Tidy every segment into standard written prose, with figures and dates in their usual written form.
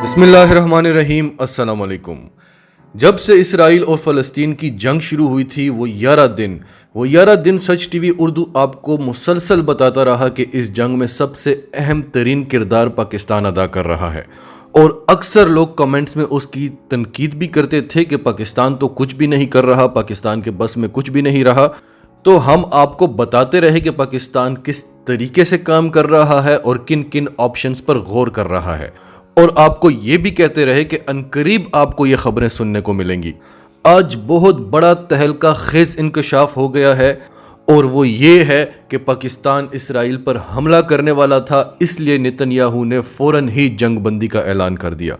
बिस्मिल्लाहिर्रहमानिर्रहीम। अस्सलाम वालेकुम। जब से इसराइल और फ़लस्तीन की जंग शुरू हुई थी वो 11 दिन सच टीवी उर्दू आपको मुसलसल बताता रहा कि इस जंग में सबसे अहम तरीन किरदार पाकिस्तान अदा कर रहा है। और अक्सर लोग कमेंट्स में उसकी तनकीद भी करते थे कि पाकिस्तान तो कुछ भी नहीं कर रहा, पाकिस्तान के बस में कुछ भी नहीं रहा। तो हम आपको बताते रहे कि पाकिस्तान किस तरीके से काम कर रहा है और किन किन ऑप्शंस पर गौर कर रहा है, और आपको ये भी कहते रहे कि अनकरीब आपको ये खबरें सुनने को मिलेंगी। आज बहुत बड़ा तहलका खेज इंकशाफ हो गया है, और वो ये है कि पाकिस्तान इसराइल पर हमला करने वाला था, इसलिए नेतन्याहू ने फ़ौरन ही जंग बंदी का ऐलान कर दिया।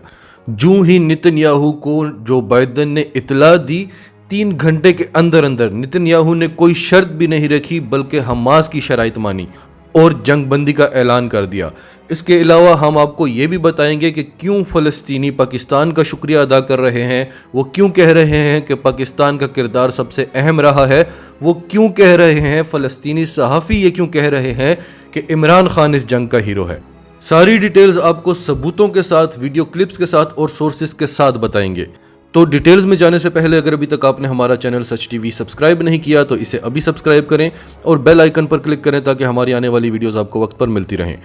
जूं ही नेतन्याहू को जो बाइडेन ने इतला दी, 3 घंटे के अंदर अंदर नेतन्याहू ने कोई शर्त भी नहीं रखी बल्कि हमास की शराइत मानी और जंग बंदी का ऐलान कर दिया। इसके अलावा हम आपको ये भी बताएंगे कि क्यों फ़लस्तीनी पाकिस्तान का शुक्रिया अदा कर रहे हैं, वो क्यों कह रहे हैं कि पाकिस्तान का किरदार सबसे अहम रहा है, वो क्यों कह रहे हैं, फ़लस्तीनी सहाफ़ी ये क्यों कह रहे हैं कि इमरान खान इस जंग का हीरो है। सारी डिटेल्स आपको सबूतों के साथ, वीडियो क्लिप्स के साथ और सोर्सेस के साथ बताएंगे। तो डिटेल्स में जाने से पहले अगर अभी तक आपने हमारा चैनल सच टीवी सब्सक्राइब नहीं किया तो इसे अभी सब्सक्राइब करें और बेल आइकन पर क्लिक करें ताकि हमारी आने वाली वीडियोस आपको वक्त पर मिलती रहें।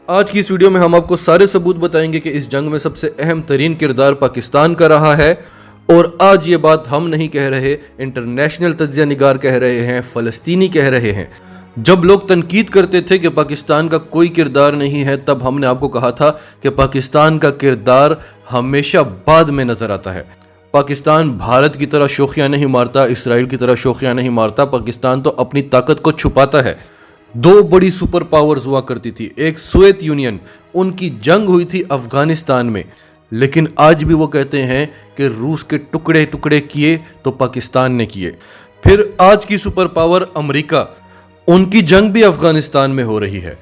आज की इस वीडियो में हम आपको सारे सबूत बताएंगे कि इस जंग में सबसे अहम तरीन किरदार पाकिस्तान का रहा है। और आज ये बात हम नहीं कह रहे, इंटरनेशनल तज्जिया निगार कह रहे हैं, फ़लस्तीनी कह रहे हैं। जब लोग तनकीद करते थे कि पाकिस्तान का कोई किरदार नहीं है, तब हमने आपको कहा था कि पाकिस्तान का किरदार हमेशा बाद में नजर आता है। पाकिस्तान भारत की तरह शोखियाँ नहीं मारता, इसराइल की तरह शोखियाँ नहीं मारता। पाकिस्तान तो अपनी ताकत को छुपाता है। 2 बड़ी सुपर पावर्स हुआ करती थी, एक सोवियत यूनियन, उनकी जंग हुई थी अफगानिस्तान में, लेकिन आज भी वो कहते हैं कि रूस के टुकड़े टुकड़े किए तो पाकिस्तान ने किए। फिर आज की सुपर पावर अमेरिका, उनकी जंग भी अफगानिस्तान में हो रही है,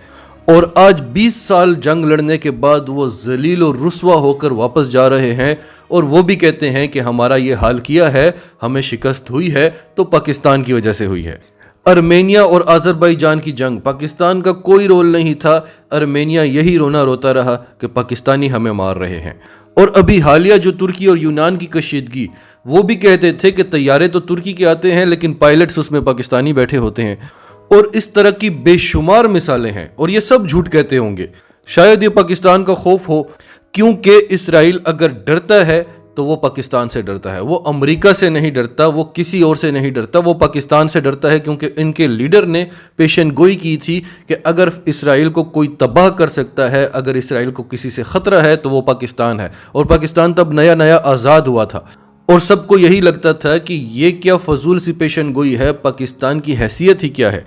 और आज 20 साल जंग लड़ने के बाद वो जलील और रुस्वा होकर वापस जा रहे हैं, और वो भी कहते हैं कि हमारा ये हाल किया है, हमें शिकस्त हुई है तो पाकिस्तान की वजह से हुई है। अर्मेनिया और अज़रबैजान की जंग, पाकिस्तान का कोई रोल नहीं था। अर्मेनिया यही रोना रोता रहा कि पाकिस्तानी हमें मार रहे हैं। और अभी हालिया जो तुर्की और यूनान की कशीदगी, वो भी कहते थे कि तैयारे तो तुर्की के आते हैं लेकिन पायलट्स उसमें पाकिस्तानी बैठे होते हैं। और इस तरह की बेशुमार मिसालें हैं, और ये सब झूठ कहते होंगे। शायद ये पाकिस्तान का खौफ हो, क्योंकि इसराइल अगर डरता है तो वो पाकिस्तान से डरता है। वो अमेरिका से नहीं डरता, वो किसी और से नहीं डरता, वो पाकिस्तान से डरता है, क्योंकि इनके लीडर ने पेशन गोई की थी कि अगर इसराइल को कोई तबाह कर सकता है, अगर इसराइल को किसी से ख़तरा है तो वो पाकिस्तान है। और पाकिस्तान तब नया नया आज़ाद हुआ था, और सबको यही लगता था कि ये क्या फजूल सी पेशन गोई है, पाकिस्तान की हैसियत ही क्या है।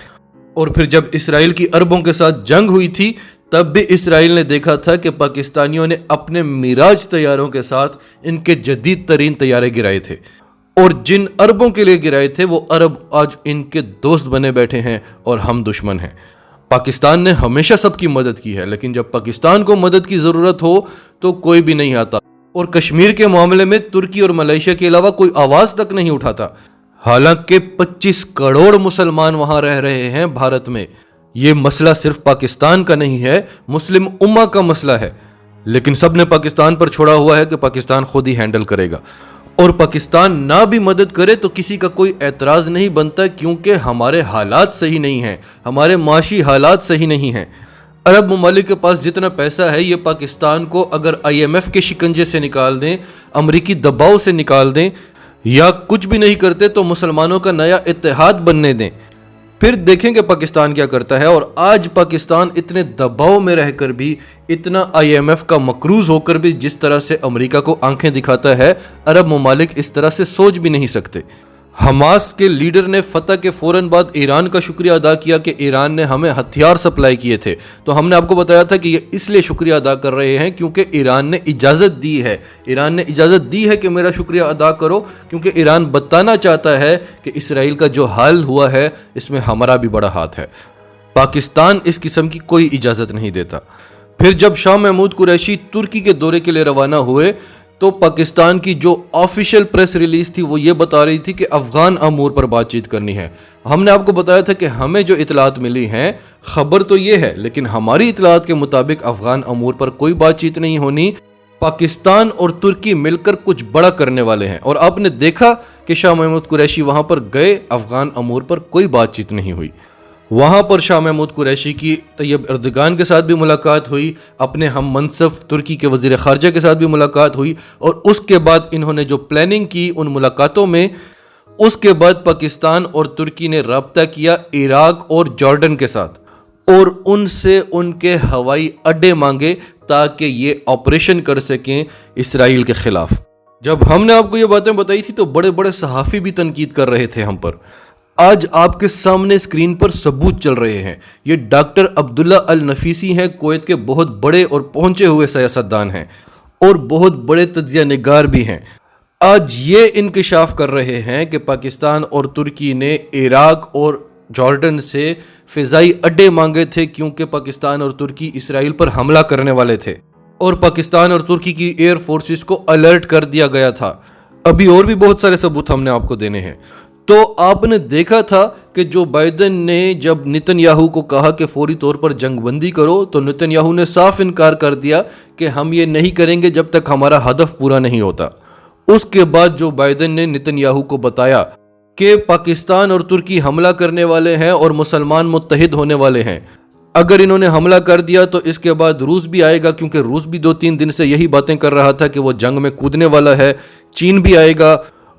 और फिर जब इसराइल की अरबों के साथ जंग हुई थी, तब भी इसराइल ने देखा था कि पाकिस्तानियों ने अपने मिराज तैयारों के साथ इनके जदीद तरीन तैयारे गिराए थे, और जिन अरबों के लिए गिराए थे वो अरब आज इनके दोस्त बने बैठे हैं और हम दुश्मन हैं। पाकिस्तान ने हमेशा सबकी मदद की है, लेकिन जब पाकिस्तान को मदद की ज़रूरत हो तो कोई भी नहीं आता। और कश्मीर के मामले में तुर्की और मलेशिया के अलावा कोई आवाज़ तक नहीं उठाता, हालांकि 25 करोड़ मुसलमान वहां रह रहे हैं भारत में। ये मसला सिर्फ पाकिस्तान का नहीं है, मुस्लिम उम्मा का मसला है, लेकिन सब ने पाकिस्तान पर छोड़ा हुआ है कि पाकिस्तान खुद ही हैंडल करेगा। और पाकिस्तान ना भी मदद करे तो किसी का कोई एतराज़ नहीं बनता, क्योंकि हमारे हालात सही नहीं हैं, हमारे माशी हालात सही नहीं हैं। अरब ममालिक के पास जितना पैसा है, ये पाकिस्तान को अगर IMF के शिकंजे से निकाल दें, अमरीकी दबाव से निकाल दें, या कुछ भी नहीं करते तो मुसलमानों का नया इत्तेहाद बनने दें, फिर देखेंगे पाकिस्तान क्या करता है। और आज पाकिस्तान इतने दबाव में रहकर भी, इतना IMF का मकरूज होकर भी जिस तरह से अमेरिका को आंखें दिखाता है, अरब ममालिक इस तरह से सोच भी नहीं सकते। हमास के लीडर ने फतह के फ़ौरन बाद ईरान का शुक्रिया अदा किया कि ईरान ने हमें हथियार सप्लाई किए थे। तो हमने आपको बताया था कि ये इसलिए शुक्रिया अदा कर रहे हैं क्योंकि ईरान ने इजाज़त दी है। ईरान ने इजाज़त दी है कि मेरा शुक्रिया अदा करो, क्योंकि ईरान बताना चाहता है कि इसराइल का जो हाल हुआ है इसमें हमारा भी बड़ा हाथ है। पाकिस्तान इस किस्म की कोई इजाज़त नहीं देता। फिर जब शाह महमूद कुरैशी तुर्की के दौरे के लिए रवाना हुए, तो पाकिस्तान की जो ऑफिशियल प्रेस रिलीज थी वो ये बता रही थी कि अफगान अमूर पर बातचीत करनी है। हमने आपको बताया था कि हमें जो इतलात मिली हैं, खबर तो ये है, लेकिन हमारी इतलात के मुताबिक अफगान अमूर पर कोई बातचीत नहीं होनी। पाकिस्तान और तुर्की मिलकर कुछ बड़ा करने वाले हैं। और आपने देखा कि शाह महमूद कुरैशी वहां पर गए, अफगान अमूर पर कोई बातचीत नहीं हुई। वहां पर शाह महमूद कुरैशी की तैयब एर्दोगान के साथ भी मुलाकात हुई, अपने हम मनसब तुर्की के वज़ीर ख़ारजा के साथ भी मुलाकात हुई, और उसके बाद इन्होंने जो प्लानिंग की उन मुलाकातों में, उसके बाद पाकिस्तान और तुर्की ने रब्ता किया इराक और जॉर्डन के साथ, और उनसे उनके हवाई अड्डे मांगे ताकि ये ऑपरेशन कर सकें इसराइल के खिलाफ। जब हमने आपको ये बातें बताई थी तो बड़े बड़े सहाफ़ी भी तनकीद कर रहे थे हम पर। आज आपके सामने स्क्रीन पर सबूत चल रहे हैं। ये डॉक्टर अब्दुल्ला अल नफीसी हैं, कुवैत के बहुत बड़े और पहुंचे हुए सियासतदान हैं और बहुत बड़े तज्ज़िया निगार भी हैं। आज ये इंकशाफ कर रहे हैं कि पाकिस्तान और तुर्की ने इराक और जॉर्डन से फ़िज़ाई अड्डे मांगे थे, क्योंकि पाकिस्तान और तुर्की इसराइल पर हमला करने वाले थे और पाकिस्तान और तुर्की की एयर फोर्सेस को अलर्ट कर दिया गया था। अभी और भी बहुत सारे सबूत हमने आपको देने हैं। तो आपने देखा था कि जो बाइडेन ने जब नेतन्याहू को कहा कि फौरी तौर पर जंगबंदी करो, तो नेतन्याहू ने साफ इनकार कर दिया कि हम ये नहीं करेंगे जब तक हमारा हदफ पूरा नहीं होता। उसके बाद जो बाइडेन ने नेतन्याहू को बताया कि पाकिस्तान और तुर्की हमला करने वाले हैं और मुसलमान मुत्तहिद होने वाले हैं, अगर इन्होंने हमला कर दिया तो इसके बाद रूस भी आएगा, क्योंकि रूस भी 2-3 दिन से यही बातें कर रहा था कि वो जंग में कूदने वाला है, चीन भी आएगा,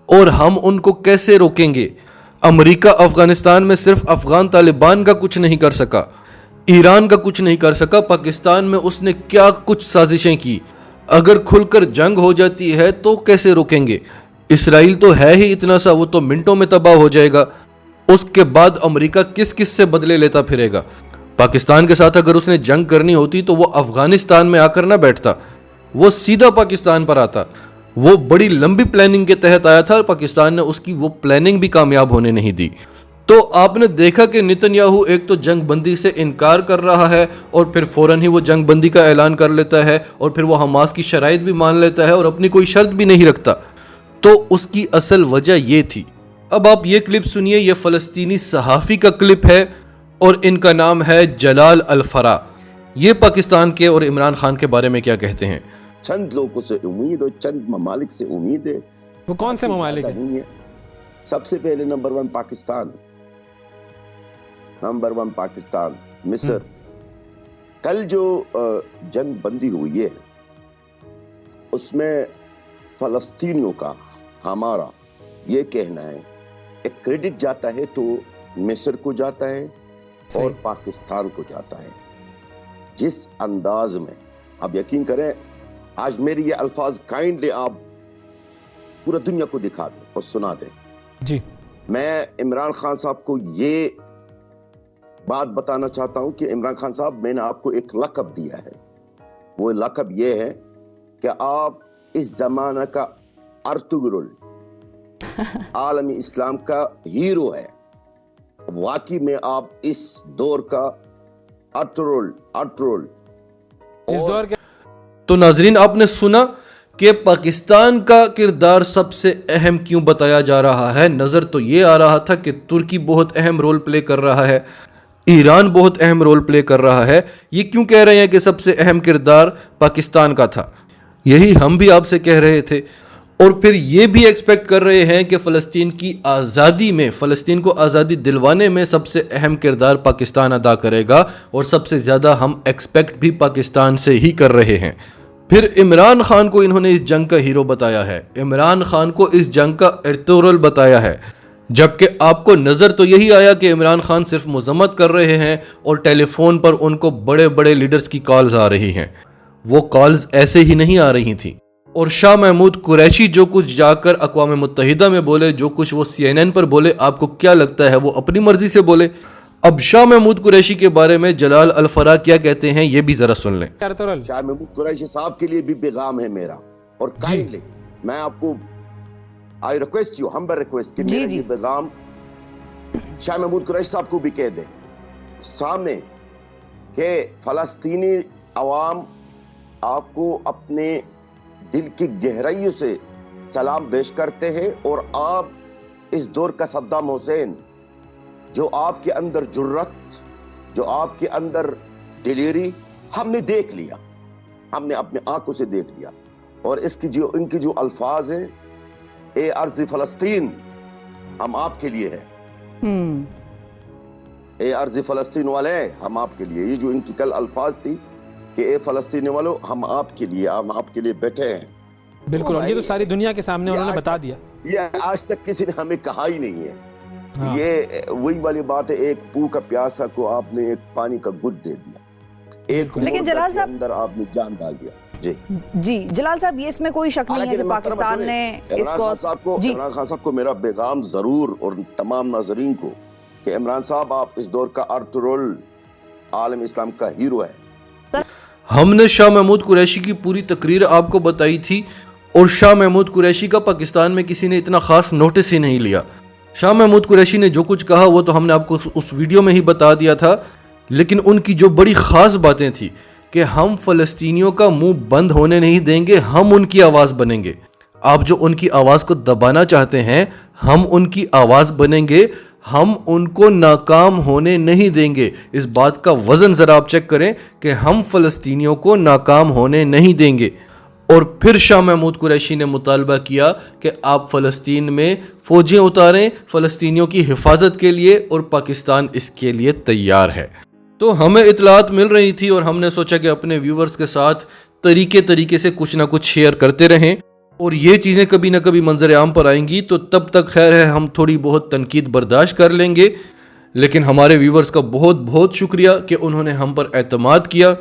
और हम उनको कैसे रोकेंगे। अमेरिका अफगानिस्तान में सिर्फ अफगान तालिबान का कुछ नहीं कर सका, ईरान का कुछ नहीं कर सका, पाकिस्तान में उसने क्या कुछ साजिशें की। अगर खुलकर जंग हो जाती है तो कैसे रोकेंगे। इसराइल तो है ही इतना सा, वो तो मिनटों में तबाह हो जाएगा। उसके बाद अमेरिका किस किस से बदले लेता फिरेगा। पाकिस्तान के साथ अगर उसने जंग करनी होती तो वो अफगानिस्तान में आकर ना बैठता, वो सीधा पाकिस्तान पर आता। वो बड़ी लंबी प्लानिंग के तहत आया था, पाकिस्तान ने उसकी वो प्लानिंग भी कामयाब होने नहीं दी। तो आपने देखा कि नेतन्याहू एक तो जंग बंदी से इनकार कर रहा है और फिर फौरन ही वो जंग बंदी का ऐलान कर लेता है, और फिर वो हमास की शराइत भी मान लेता है और अपनी कोई शर्त भी नहीं रखता। तो उसकी असल वजह ये थी। अब आप ये क्लिप सुनिए, ये फ़लस्तीनी सहाफ़ी का क्लिप है और इनका नाम है जलाल अल फरा। ये पाकिस्तान के और इमरान खान के बारे में क्या कहते हैं। चंद लोगों से उम्मीद और चंद ममालिक से उम्मीद है। वो कौन से ममालिक हैं? सबसे पहले नंबर 1 पाकिस्तान, नंबर 1 पाकिस्तान, मिस्र। कल जो जंग बंदी हुई है उसमें फलस्तीनियों का, हमारा ये कहना है, एक क्रेडिट जाता है तो मिस्र को जाता है और पाकिस्तान को जाता है। जिस अंदाज में, आप यकीन करें, आज मेरी ये अल्फाज काइंडली आप पूरा दुनिया को दिखा दें और सुना दें जी। मैं इमरान खान साहब को ये बात बताना चाहता हूं कि इमरान खान साहब, मैंने आपको एक लक़ब दिया है। वो लक़ब ये है कि आप इस जमाना का अर्तुगरुल आलमी इस्लाम का हीरो है। वाकई में आप इस दौर का अर्तुगरुल इस दौर के। तो नाजरीन, आपने सुना कि पाकिस्तान का किरदार सबसे अहम क्यों बताया जा रहा है। नज़र तो ये आ रहा था कि तुर्की बहुत अहम रोल प्ले कर रहा है, ईरान बहुत अहम रोल प्ले कर रहा है। ये क्यों कह रहे हैं कि सबसे अहम किरदार पाकिस्तान का था? यही हम भी आपसे कह रहे थे, और फिर ये भी एक्सपेक्ट कर रहे हैं कि फ़लस्तीन की आज़ादी में, फ़लस्तीन को आज़ादी दिलवाने में सबसे अहम किरदार पाकिस्तान अदा करेगा, और सबसे ज़्यादा हम एक्सपेक्ट भी पाकिस्तान से ही कर रहे हैं। फिर इमरान खान को इन्होंने इस जंग का हीरो बताया है, इमरान खान को इस जंग का अर्तुगरुल बताया है, जबकि आपको नज़र तो यही आया कि इमरान खान सिर्फ मजम्मत कर रहे हैं और टेलीफोन पर उनको बड़े बड़े लीडर्स की कॉल्स आ रही हैं। वो कॉल्स ऐसे ही नहीं आ रही थी। और शाह महमूद कुरैशी जो कुछ जाकर अक़वाम मुत्तहिदा में बोले, जो कुछ वो CNN पर बोले, आपको क्या लगता है वो अपनी मर्जी से बोले? अब शाह महमूद कुरैशी के बारे में जलाल अल फरा क्या कहते हैं, ये भी जरा सुन लें। शाह महमूद कुरैशी साहब के लिए भी पैगाम है मेरा, और काइंडली मैं आपको I request you, humble request कि मेरा ये पैगाम शाह महमूद कुरैशी साहब को भी कह दे सामने कि फलस्तीनी अवाम आपको अपने दिल की गहराइयों से सलाम पेश करते हैं, और आप इस दौर का सद्दाम हुसैन, जो आपके अंदर जुर्रत, जो आपके अंदर दिलेरी, हमने देख लिया, हमने अपने आंखों से देख लिया। اور ان کی جو الفاظ ہیں، اے ارض فلسطین ہم آپ کے لیے ہے، اے ارض فلسطین والے ہم آپ کے لیے، یہ جو ان کی کل الفاظ تھی کہ اے فلسطین والو ہم آپ کے لیے بیٹھے ہیں. بالکل، اور یہ تو ساری دنیا کے سامنے انہوں نے بتا دیا. یہ آج تک کسی نے ہمیں کہا ہی نہیں ہے. یہ وہی والی بات ہے، ایک بھوکا پیاسا کو آپ نے ایک پانی کا گھٹ دے دیا، ایک لیکن جلال کے اندر آپ نے جان ڈال دیا. جی جلال صاحب، یہ اس میں کوئی شک نہیں ہے کہ پاکستان نے عمران خان صاحب کو میرا پیغام ضرور، اور تمام ناظرین کو، کہ عمران صاحب آپ اس دور کا ارطغرل عالم اسلام کا ہیرو ہے. ہم نے شاہ محمود قریشی کی پوری تقریر آپ کو بتائی تھی، اور شاہ محمود قریشی کا پاکستان میں کسی نے اتنا خاص نوٹس ہی نہیں لیا. شاہ محمود قریشی نے جو کچھ کہا وہ تو ہم نے آپ کو اس ویڈیو میں ہی بتا دیا تھا، لیکن ان کی جو بڑی خاص باتیں تھی کہ ہم فلسطینیوں کا منہ بند ہونے نہیں دیں گے، ہم ان کی آواز بنیں گے. آپ جو ان کی آواز کو دبانا چاہتے ہیں، ہم ان کی آواز بنیں گے، ہم ان کو ناکام ہونے نہیں دیں گے. اس بات کا وزن ذرا آپ چیک کریں کہ ہم فلسطینیوں کو ناکام ہونے نہیں دیں گے. اور پھر شاہ محمود قریشی نے مطالبہ کیا کہ آپ فلسطین میں فوجیں اتاریں فلسطینیوں کی حفاظت کے لیے، اور پاکستان اس کے لیے تیار ہے. تو ہمیں اطلاعات مل رہی تھی، اور ہم نے سوچا کہ اپنے ویورز کے ساتھ طریقے سے کچھ نہ کچھ شیئر کرتے رہیں، اور یہ چیزیں کبھی نہ کبھی منظر عام پر آئیں گی تو تب تک خیر ہے، ہم تھوڑی بہت تنقید برداشت کر لیں گے. لیکن ہمارے ویورز کا بہت بہت شکریہ کہ انہوں نے ہم پر اعتماد کیا،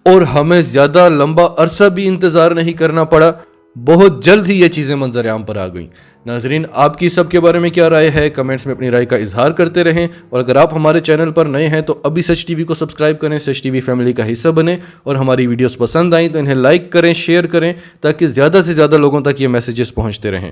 اور ہمیں زیادہ لمبا عرصہ بھی انتظار نہیں کرنا پڑا. بہت جلد ہی یہ چیزیں منظر عام پر آ گئیں. ناظرین، آپ کی سب کے بارے میں کیا رائے ہے؟ کمنٹس میں اپنی رائے کا اظہار کرتے رہیں، اور اگر آپ ہمارے چینل پر نئے ہیں تو ابھی سچ ٹی وی کو سبسکرائب کریں، سچ ٹی وی فیملی کا حصہ بنیں، اور ہماری ویڈیوز پسند آئیں تو انہیں لائک کریں، شیئر کریں، تاکہ زیادہ سے زیادہ لوگوں تک یہ میسیجز پہنچتے رہیں.